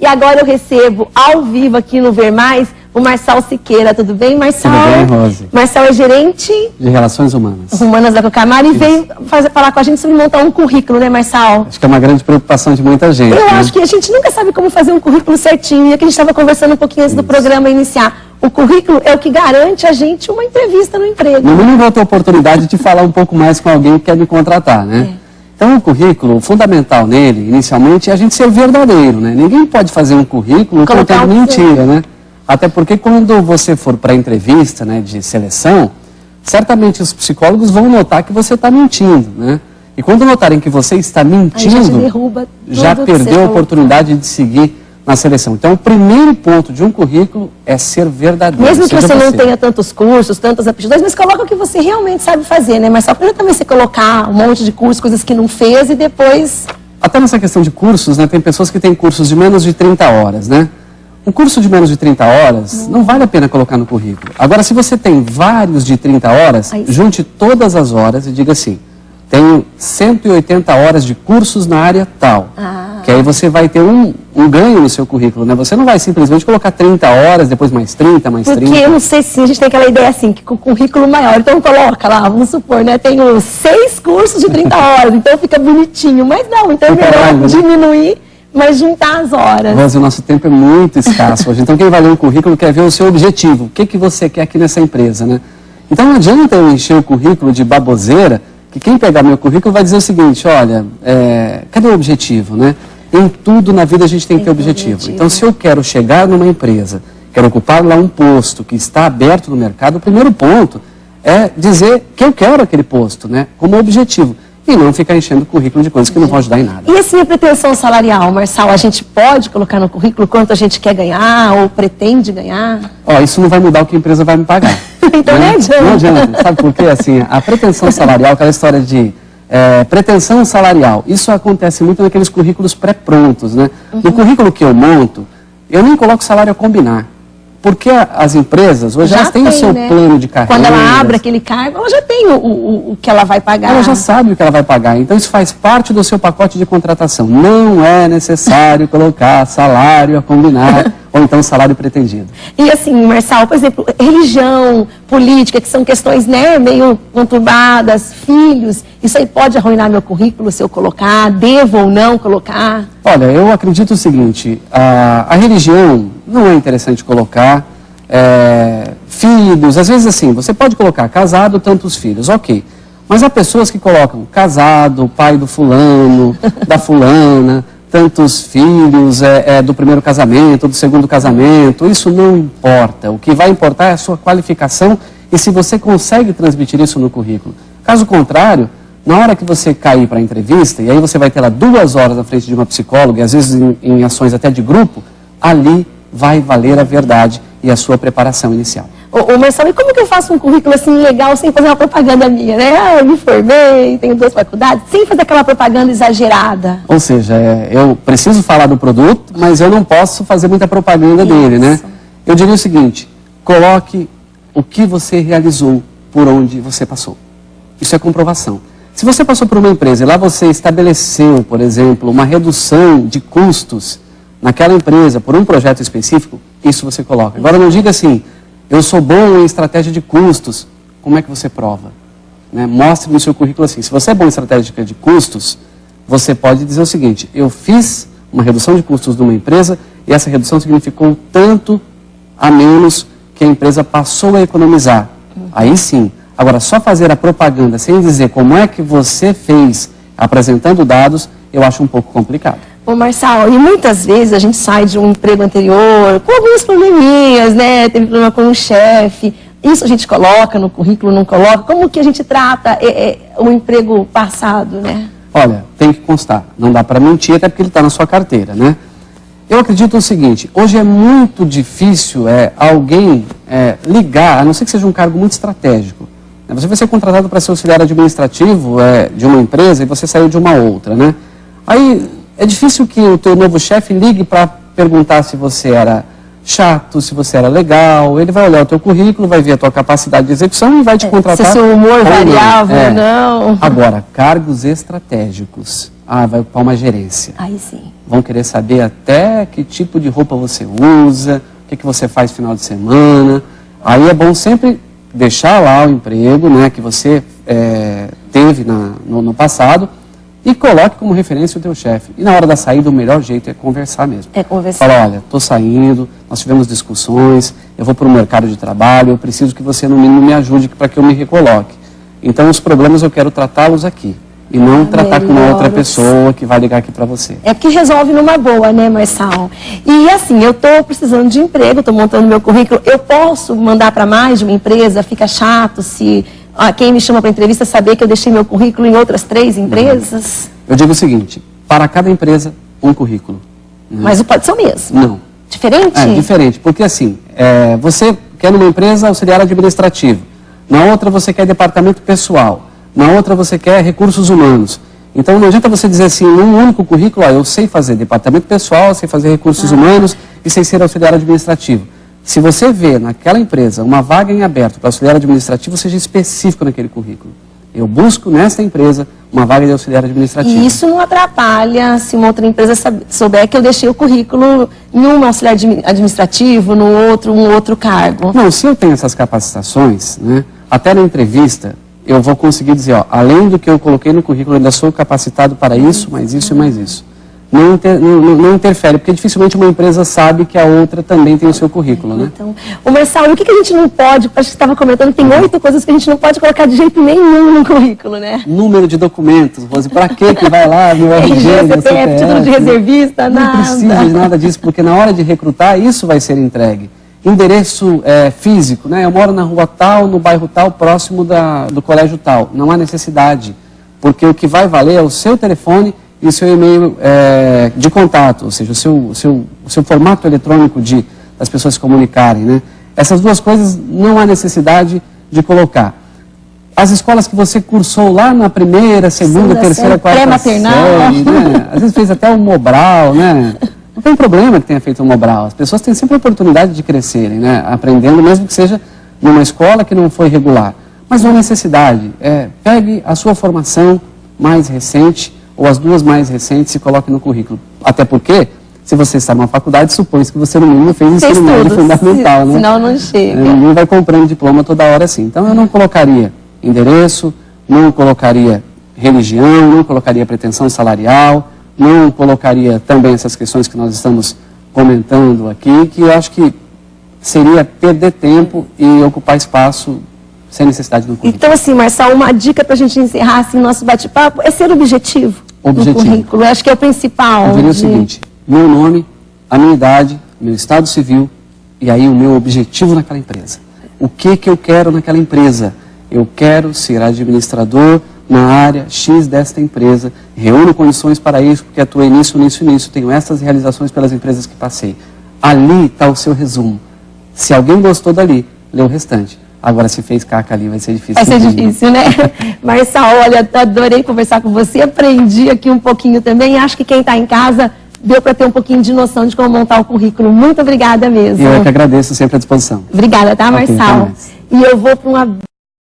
E agora eu recebo ao vivo aqui no Ver Mais o Marçal Siqueira. Tudo bem, Marçal? Tudo bem, Rose. Marçal é gerente de Relações Humanas. Humanas da Cocamar e veio falar com a gente sobre montar um currículo, né, Marçal? Acho que é uma grande preocupação de muita gente. Eu acho que a gente nunca sabe como fazer um currículo certinho. E aqui a gente estava conversando um pouquinho antes do programa iniciar. O currículo é o que garante a gente uma entrevista no emprego. No mínimo, vou ter a oportunidade de falar um pouco mais com alguém que quer me contratar, né? Então, o currículo, o fundamental nele, inicialmente, é a gente ser verdadeiro, né? Ninguém pode fazer um currículo contendo mentira, né? Até porque quando você for para a entrevista, né, de seleção, certamente os psicólogos vão notar que você está mentindo, né? E quando notarem que você está mentindo, já perdeu a oportunidade de seguir na seleção. Então, o primeiro ponto de um currículo é ser verdadeiro. Mesmo que você não tenha tantos cursos, tantas aptidões, mas coloca o que você realmente sabe fazer, né? Mas só para também você colocar um monte de cursos, coisas que não fez e depois... Até nessa questão de cursos, né? Tem pessoas que têm cursos de menos de 30 horas, né? Um curso de menos de 30 horas não vale a pena colocar no currículo. Agora, se você tem vários de 30 horas, junte todas as horas e diga assim, tenho 180 horas de cursos na área tal. Que aí você vai ter um ganho no seu currículo, né? Você não vai simplesmente colocar 30 horas, depois mais 30, mais 30. Porque eu não sei se a gente tem aquela ideia assim, que com currículo maior, então coloca lá, vamos supor, né? Tenho 6 cursos de 30 horas, então fica bonitinho. Mas não, então é melhor diminuir, mas juntar as horas. Rose, o nosso tempo é muito escasso hoje. Então quem vai ler um currículo quer ver o seu objetivo. O que você quer aqui nessa empresa, né? Então não adianta eu encher o currículo de baboseira, que quem pegar meu currículo vai dizer o seguinte, olha, cadê o objetivo, né? Em tudo na vida a gente tem que ter objetivo. Então, se eu quero chegar numa empresa, quero ocupar lá um posto que está aberto no mercado, o primeiro ponto é dizer que eu quero aquele posto, né? Como objetivo. E não ficar enchendo o currículo de coisas que não vão ajudar em nada. E assim, a pretensão salarial, Marçal, a gente pode colocar no currículo quanto a gente quer ganhar ou pretende ganhar? Ó, isso não vai mudar o que a empresa vai me pagar. Então né? não adianta. Não adianta. Sabe por quê? Assim, a pretensão salarial, aquela história de pretensão salarial, isso acontece muito naqueles currículos pré-prontos, né? No currículo que eu monto, eu nem coloco salário a combinar. Porque as empresas hoje já têm o seu plano de carreira. Quando ela abre aquele cargo, ela já tem o que ela vai pagar. Ela já sabe o que ela vai pagar. Então isso faz parte do seu pacote de contratação. Não é necessário colocar salário a combinar ou então salário pretendido. E assim, Marçal, por exemplo, religião, política, que são questões, né, meio conturbadas, filhos, isso aí pode arruinar meu currículo se eu colocar, devo ou não colocar? Olha, eu acredito o seguinte, a religião não é interessante colocar, filhos, às vezes assim, você pode colocar casado, tantos filhos, ok. Mas há pessoas que colocam casado, pai do fulano, da fulana, tantos filhos, do primeiro casamento, do segundo casamento, isso não importa. O que vai importar é a sua qualificação e se você consegue transmitir isso no currículo. Caso contrário, na hora que você cair para a entrevista, e aí você vai ter lá 2 horas na frente de uma psicóloga, e às vezes em ações até de grupo, ali vai valer a verdade e a sua preparação inicial. Ô Marçal, e como que eu faço um currículo assim legal sem fazer uma propaganda minha, né? Eu me formei, tenho 2 faculdades, sem fazer aquela propaganda exagerada. Ou seja, eu preciso falar do produto, mas eu não posso fazer muita propaganda dele, né? Eu diria o seguinte, coloque o que você realizou, por onde você passou. Isso é comprovação. Se você passou por uma empresa e lá você estabeleceu, por exemplo, uma redução de custos naquela empresa por um projeto específico, isso você coloca. Agora não diga assim, eu sou bom em estratégia de custos. Como é que você prova? Né? Mostre no seu currículo assim, se você é bom em estratégia de custos, você pode dizer o seguinte, eu fiz uma redução de custos de uma empresa e essa redução significou tanto a menos que a empresa passou a economizar. Aí sim. Agora, só fazer a propaganda sem dizer como é que você fez, apresentando dados, eu acho um pouco complicado. Ô Marçal, e muitas vezes a gente sai de um emprego anterior com alguns probleminhas, né? Teve problema com o chefe. Isso a gente coloca no currículo, não coloca? Como que a gente trata o emprego passado, né? Olha, tem que constar. Não dá para mentir, até porque ele está na sua carteira, né? Eu acredito o seguinte, hoje é muito difícil alguém ligar, a não ser que seja um cargo muito estratégico. Você vai ser contratado para ser auxiliar administrativo de uma empresa e você saiu de uma outra, né? Aí é difícil que o teu novo chefe ligue para perguntar se você era chato, se você era legal. Ele vai olhar o teu currículo, vai ver a tua capacidade de execução e vai te contratar. Se seu humor variável ou não. Agora, cargos estratégicos. vai ocupar uma gerência. Aí sim. Vão querer saber até que tipo de roupa você usa, o que você faz no final de semana. Aí é bom sempre deixar lá o emprego, né, que você teve no passado, e coloque como referência o teu chefe. E na hora da saída, o melhor jeito é conversar mesmo. É conversar. Fala, olha, estou saindo, nós tivemos discussões, eu vou para o mercado de trabalho, eu preciso que você no mínimo me ajude para que eu me recoloque. Então os problemas eu quero tratá-los aqui. E não tratar com uma outra pessoa que vai ligar aqui para você. É porque resolve numa boa, né, Marçal? E assim, eu estou precisando de emprego, estou montando meu currículo, eu posso mandar para mais de uma empresa? Fica chato se quem me chama para entrevista saber que eu deixei meu currículo em outras 3 empresas? Eu digo o seguinte, para cada empresa, um currículo. Né? Mas pode ser o mesmo? Não. Diferente? É, diferente, porque assim, você quer numa empresa auxiliar administrativo, na outra você quer departamento pessoal, na outra você quer recursos humanos. Então não adianta você dizer assim, num único currículo, eu sei fazer departamento pessoal, sei fazer recursos humanos e sei ser auxiliar administrativo. Se você vê naquela empresa uma vaga em aberto para auxiliar administrativo, seja específico naquele currículo. Eu busco nesta empresa uma vaga de auxiliar administrativo. E isso não atrapalha se uma outra empresa souber que eu deixei o currículo em um auxiliar administrativo, no outro, um outro cargo? Não, se eu tenho essas capacitações, né, até na entrevista, eu vou conseguir dizer, além do que eu coloquei no currículo, eu ainda sou capacitado para isso, mais isso e mais isso. Não interfere, porque dificilmente uma empresa sabe que a outra também tem o seu currículo, né? Então, Marçal, o que a gente não pode, acho que você estava comentando, tem 8 coisas que a gente não pode colocar de jeito nenhum no currículo, né? Número de documentos, Rose, para que vai lá, meu RG, meu CPF, título de reservista, nada. Não precisa de nada disso, porque na hora de recrutar, isso vai ser entregue. Endereço físico, né? Eu moro na rua tal, no bairro tal, próximo do colégio tal. Não há necessidade, porque o que vai valer é o seu telefone e o seu e-mail de contato, ou seja, o seu formato eletrônico das pessoas se comunicarem, né? Essas duas coisas não há necessidade de colocar. As escolas que você cursou lá na primeira, segunda, terceira, quarta série, né? Às vezes fez até o Mobral, né? Não tem problema que tenha feito o Mobral. As pessoas têm sempre a oportunidade de crescerem, né? Aprendendo, mesmo que seja numa escola que não foi regular. Mas não há necessidade. Pegue a sua formação mais recente, ou as 2 mais recentes, e coloque no currículo. Até porque, se você está numa faculdade, supõe-se que você no mínimo fez ensino médio fundamental, né? Senão não chega. Ninguém vai comprando diploma toda hora assim. Então eu não colocaria endereço, não colocaria religião, não colocaria pretensão salarial, não colocaria também essas questões que nós estamos comentando aqui, que eu acho que seria perder tempo e ocupar espaço sem necessidade no currículo. Então, assim, Marçal, uma dica para a gente encerrar assim, nosso bate-papo é ser objetivo no currículo. Eu acho que é o principal. Eu diria o seguinte, meu nome, a minha idade, meu estado civil e aí o meu objetivo naquela empresa. O que eu quero naquela empresa? Eu quero ser administrador na área X desta empresa, reúno condições para isso, porque atuei nisso, tenho essas realizações pelas empresas que passei. Ali está o seu resumo. Se alguém gostou dali, lê o restante. Agora, se fez caca ali, vai ser difícil. Vai ser difícil, né? Marçal, olha, adorei conversar com você, aprendi aqui um pouquinho também, acho que quem está em casa deu para ter um pouquinho de noção de como montar o currículo. Muito obrigada mesmo. Eu que agradeço, sempre à disposição. Obrigada, tá, Marçal? E eu vou para uma